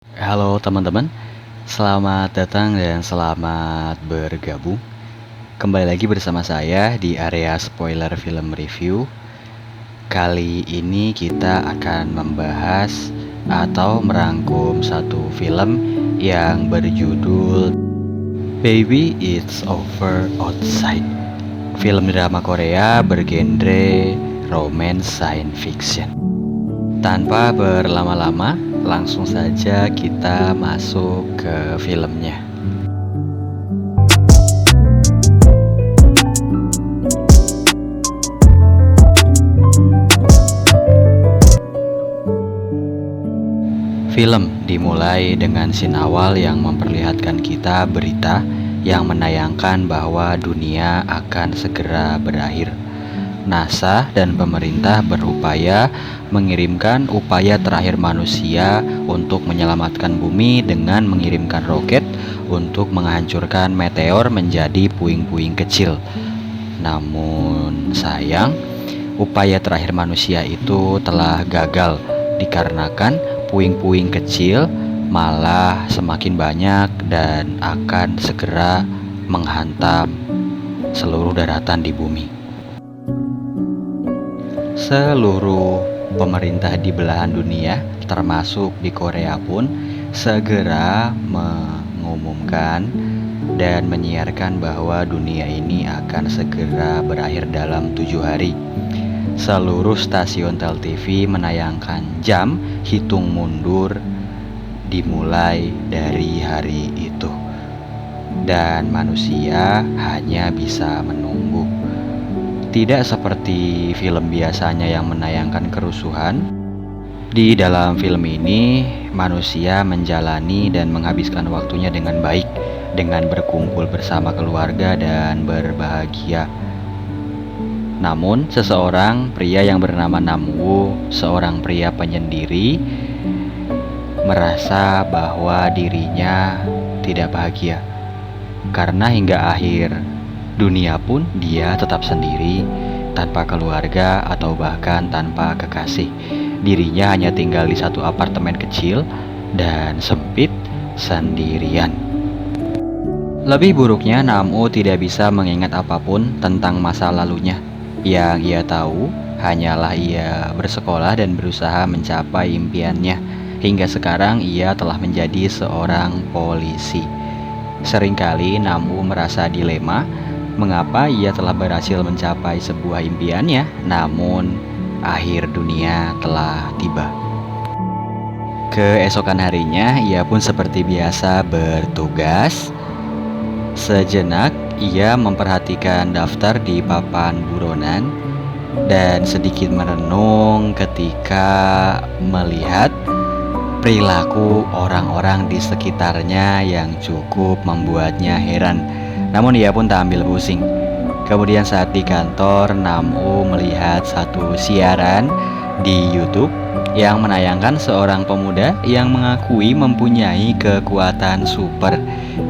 Halo teman-teman, selamat datang dan selamat bergabung. Kembali lagi bersama saya di area spoiler film review. Kali ini kita akan membahas atau merangkum satu film yang berjudul Baby It's Over Outside. Film drama Korea bergenre romance science fiction. Tanpa berlama-lama, langsung saja kita masuk ke filmnya. Film dimulai dengan scene awal yang memperlihatkan kita berita yang menayangkan bahwa dunia akan segera berakhir. NASA dan pemerintah berupaya mengirimkan upaya terakhir manusia untuk menyelamatkan bumi dengan mengirimkan roket untuk menghancurkan meteor menjadi puing-puing kecil. Namun sayang, upaya terakhir manusia itu telah gagal dikarenakan puing-puing kecil malah semakin banyak dan akan segera menghantam seluruh daratan di bumi. Seluruh pemerintah di belahan dunia, termasuk di Korea pun, segera mengumumkan dan menyiarkan bahwa dunia ini akan segera berakhir dalam 7 hari. Seluruh stasiun TV menayangkan jam hitung mundur dimulai dari hari itu. Dan manusia hanya bisa menunggu. Tidak seperti film biasanya yang menayangkan kerusuhan. Di dalam film ini, manusia menjalani dan menghabiskan waktunya dengan baik, dengan berkumpul bersama keluarga dan berbahagia. Namun, seseorang pria yang bernama Namwoo, seorang pria penyendiri, merasa bahwa dirinya tidak bahagia. Karena hingga akhir dunia pun dia tetap sendiri, tanpa keluarga atau bahkan tanpa kekasih. Dirinya hanya tinggal di satu apartemen kecil dan sempit sendirian. Lebih buruknya, Namwoo tidak bisa mengingat apapun tentang masa lalunya. Yang ia tahu hanyalah ia bersekolah dan berusaha mencapai impiannya. Hingga sekarang ia telah menjadi seorang polisi. Seringkali Namwoo merasa dilema, mengapa ia telah berhasil mencapai sebuah impiannya, namun akhir dunia telah tiba. Keesokan harinya, ia pun seperti biasa bertugas. Sejenak, ia memperhatikan daftar di papan buronan dan sedikit merenung ketika melihat perilaku orang-orang di sekitarnya yang cukup membuatnya heran. Namun ia pun tak ambil pusing. Kemudian saat di kantor, Namwoo melihat satu siaran di YouTube yang menayangkan seorang pemuda yang mengakui mempunyai kekuatan super.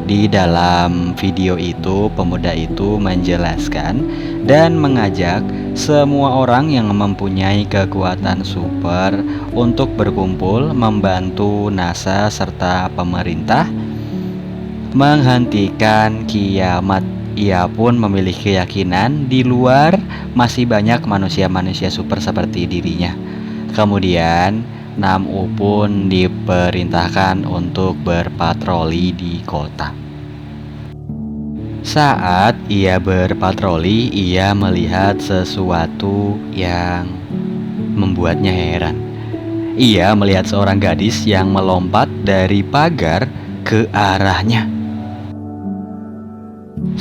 Di dalam video itu, pemuda itu menjelaskan dan mengajak semua orang yang mempunyai kekuatan super untuk berkumpul membantu NASA serta pemerintah menghentikan kiamat. Ia pun memiliki keyakinan di luar masih banyak manusia-manusia super seperti dirinya. Kemudian Namwoo pun diperintahkan untuk berpatroli di kota. Saat ia berpatroli, ia melihat sesuatu yang membuatnya heran. Ia melihat seorang gadis yang melompat dari pagar ke arahnya.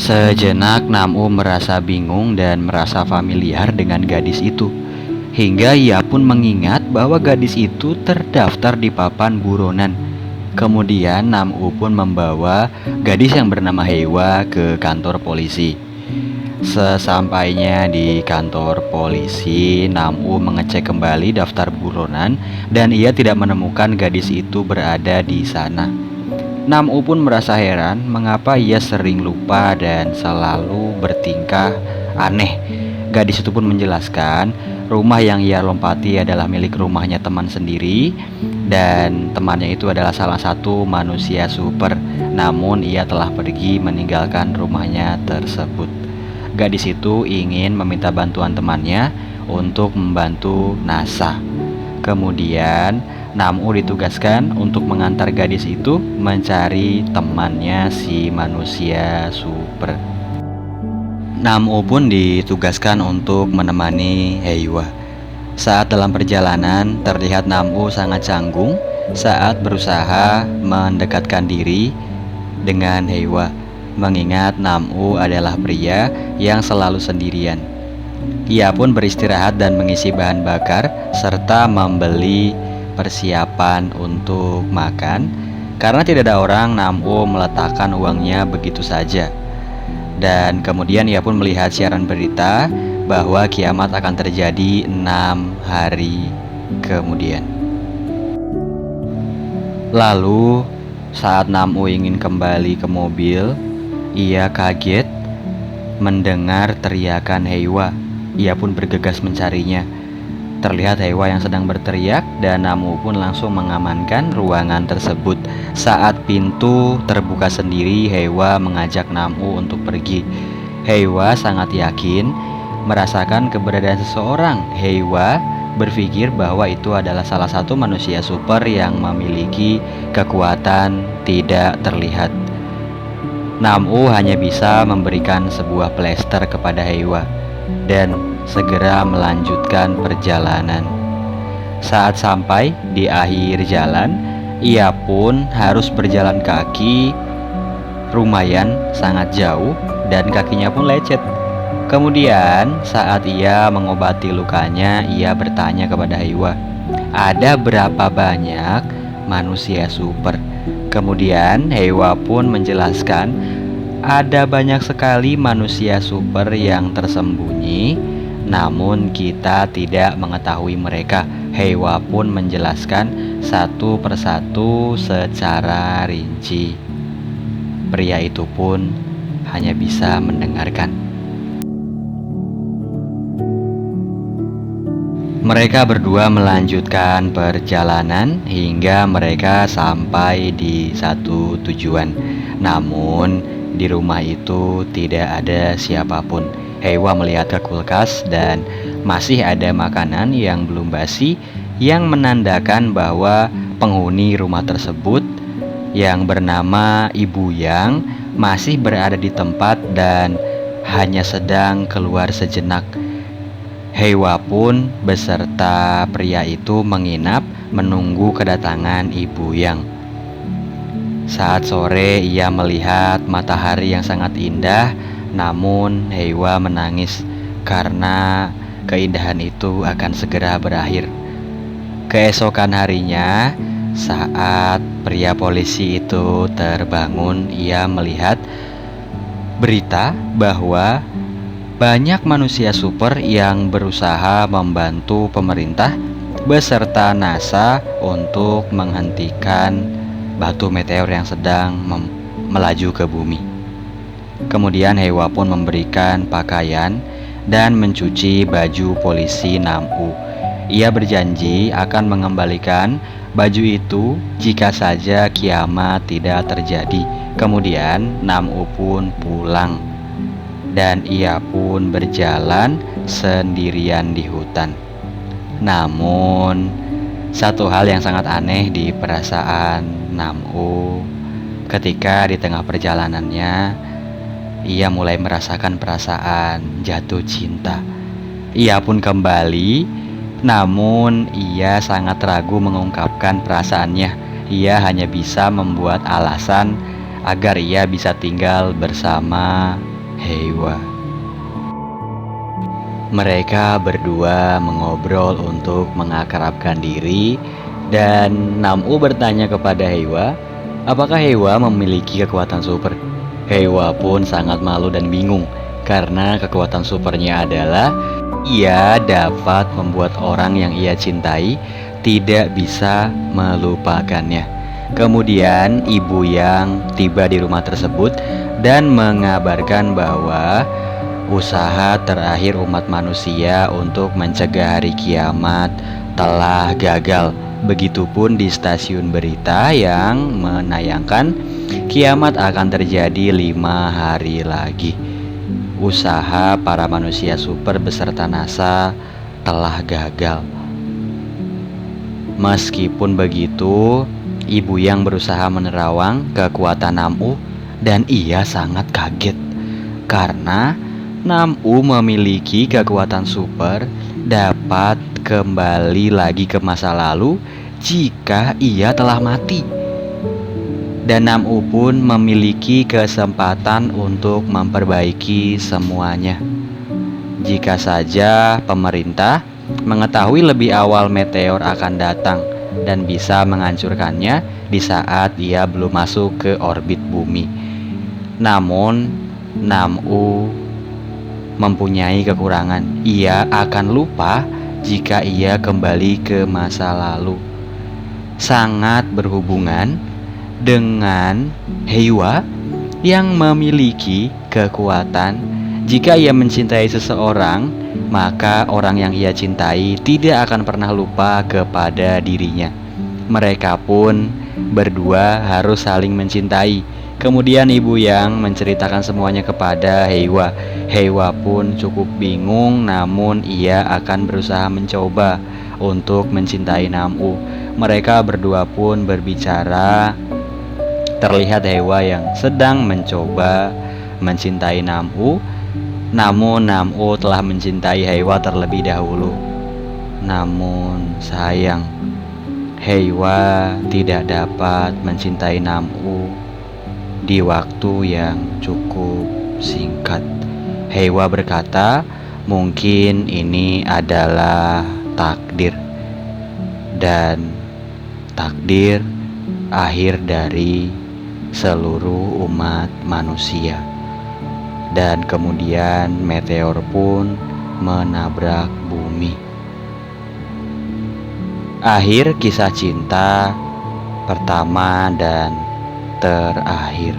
Sejenak Namwoo merasa bingung dan merasa familiar dengan gadis itu. Hingga ia pun mengingat bahwa gadis itu terdaftar di papan buronan. Kemudian Namwoo pun membawa gadis yang bernama Hewa ke kantor polisi. Sesampainya di kantor polisi, Namwoo mengecek kembali daftar buronan dan ia tidak menemukan gadis itu berada di sana. Namwoo pun merasa heran mengapa ia sering lupa dan selalu bertingkah aneh. Gadis itu pun menjelaskan rumah yang ia lompati adalah milik rumahnya teman sendiri, dan temannya itu adalah salah satu manusia super. Namun ia telah pergi meninggalkan rumahnya tersebut. Gadis itu ingin meminta bantuan temannya untuk membantu NASA. Kemudian Nam-u ditugaskan untuk mengantar gadis itu mencari temannya si manusia super. Nam-u pun ditugaskan untuk menemani Heiwa. Saat dalam perjalanan, terlihat Nam-u sangat canggung saat berusaha mendekatkan diri dengan Heiwa, mengingat Nam-u adalah pria yang selalu sendirian. Ia pun beristirahat dan mengisi bahan bakar serta membeli persiapan untuk makan. Karena tidak ada orang, Nam-u meletakkan uangnya begitu saja. Dan kemudian ia pun melihat siaran berita bahwa kiamat akan terjadi 6 hari kemudian. Lalu saat Nam-u ingin kembali ke mobil, ia kaget mendengar teriakan Heiwa. Ia pun bergegas mencarinya. Terlihat Heiwa yang sedang berteriak, dan Nam-u pun langsung mengamankan ruangan tersebut. Saat pintu terbuka sendiri, Heiwa mengajak Nam-u untuk pergi. Heiwa sangat yakin merasakan keberadaan seseorang. Heiwa berpikir bahwa itu adalah salah satu manusia super yang memiliki kekuatan tidak terlihat. Nam-u hanya bisa memberikan sebuah plester kepada Heiwa dan segera melanjutkan perjalanan. Saat sampai di akhir jalan, ia pun harus berjalan kaki lumayan sangat jauh dan kakinya pun lecet. Kemudian saat ia mengobati lukanya, ia bertanya kepada Heiwa, ada berapa banyak manusia super? Kemudian Heiwa pun menjelaskan, ada banyak sekali manusia super yang tersembunyi, namun kita tidak mengetahui mereka. Heiwa pun menjelaskan satu persatu secara rinci. Pria itu pun hanya bisa mendengarkan. Mereka berdua melanjutkan perjalanan hingga mereka sampai di satu tujuan. Namun di rumah itu tidak ada siapapun. Heiwa melihat ke kulkas dan masih ada makanan yang belum basi, yang menandakan bahwa penghuni rumah tersebut yang bernama Ibu Yang masih berada di tempat dan hanya sedang keluar sejenak. Heiwa pun beserta pria itu menginap menunggu kedatangan Ibu Yang. Saat sore ia melihat matahari yang sangat indah, namun Heiwa menangis karena keindahan itu akan segera berakhir. Keesokan harinya, saat pria polisi itu terbangun, ia melihat berita bahwa banyak manusia super yang berusaha membantu pemerintah beserta NASA untuk menghentikan batu meteor yang sedang melaju ke bumi. Kemudian Heiwa pun memberikan pakaian dan mencuci baju polisi Nam-u. Ia berjanji akan mengembalikan baju itu jika saja kiamat tidak terjadi. Kemudian Nam-u pun pulang dan ia pun berjalan sendirian di hutan. Namun satu hal yang sangat aneh di perasaan Nam-u, ketika di tengah perjalanannya ia mulai merasakan perasaan jatuh cinta. Ia pun kembali, namun ia sangat ragu mengungkapkan perasaannya. Ia hanya bisa membuat alasan agar ia bisa tinggal bersama Heiwa. Mereka berdua mengobrol untuk mengakrabkan diri, dan Nam-u bertanya kepada Heiwa, apakah Heiwa memiliki kekuatan super? Heiwa pun sangat malu dan bingung karena kekuatan supernya adalah ia dapat membuat orang yang ia cintai tidak bisa melupakannya. Kemudian Ibu Yang tiba di rumah tersebut dan mengabarkan bahwa Usaha terakhir umat manusia untuk mencegah hari kiamat telah gagal. Begitupun di stasiun berita yang menayangkan kiamat akan terjadi 5 hari lagi. Usaha para manusia super beserta NASA telah gagal. Meskipun begitu, ibu yang berusaha menerawang kekuatan Nam-U dan ia sangat kaget karena Nam-U memiliki kekuatan super dapat kembali lagi ke masa lalu jika ia telah mati. Dan Nam-U pun memiliki kesempatan untuk memperbaiki semuanya. Jika saja pemerintah mengetahui lebih awal meteor akan datang dan bisa menghancurkannya di saat ia belum masuk ke orbit bumi. Namun, Nam-U mempunyai kekurangan. Ia akan lupa jika ia kembali ke masa lalu. Sangat berhubungan dengan Heiwa yang memiliki kekuatan. Jika ia mencintai seseorang, maka orang yang ia cintai tidak akan pernah lupa kepada dirinya. Mereka pun berdua harus saling mencintai. Kemudian ibu yang menceritakan semuanya kepada Heiwa. Heiwa pun cukup bingung, namun ia akan berusaha mencoba untuk mencintai Nam-U. Mereka berdua pun berbicara. Terlihat Heiwa yang sedang mencoba mencintai Nam-U, namun Nam-U telah mencintai Heiwa terlebih dahulu. Namun sayang, Heiwa tidak dapat mencintai Nam-U di waktu yang cukup singkat. Heiwa berkata, mungkin ini adalah takdir, dan takdir akhir dari seluruh umat manusia. Dan kemudian meteor pun menabrak bumi. Akhir kisah cinta pertama dan terakhir.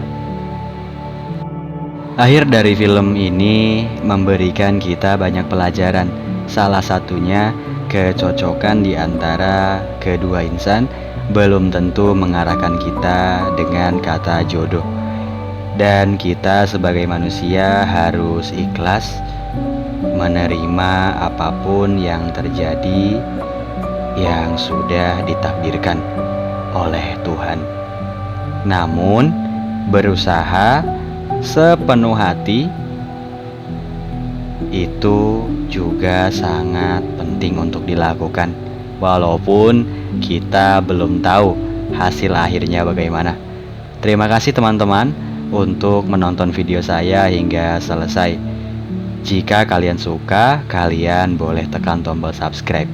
Akhir dari film ini memberikan kita banyak pelajaran. Salah satunya, kecocokan di antara kedua insan belum tentu mengarahkan kita dengan kata jodoh. Dan kita sebagai manusia harus ikhlas menerima apapun yang terjadi yang sudah ditakdirkan oleh Tuhan. Namun, berusaha sepenuh hati itu juga sangat penting untuk dilakukan, walaupun kita belum tahu hasil akhirnya bagaimana. Terima kasih teman-teman untuk menonton video saya hingga selesai. Jika kalian suka, kalian boleh tekan tombol subscribe.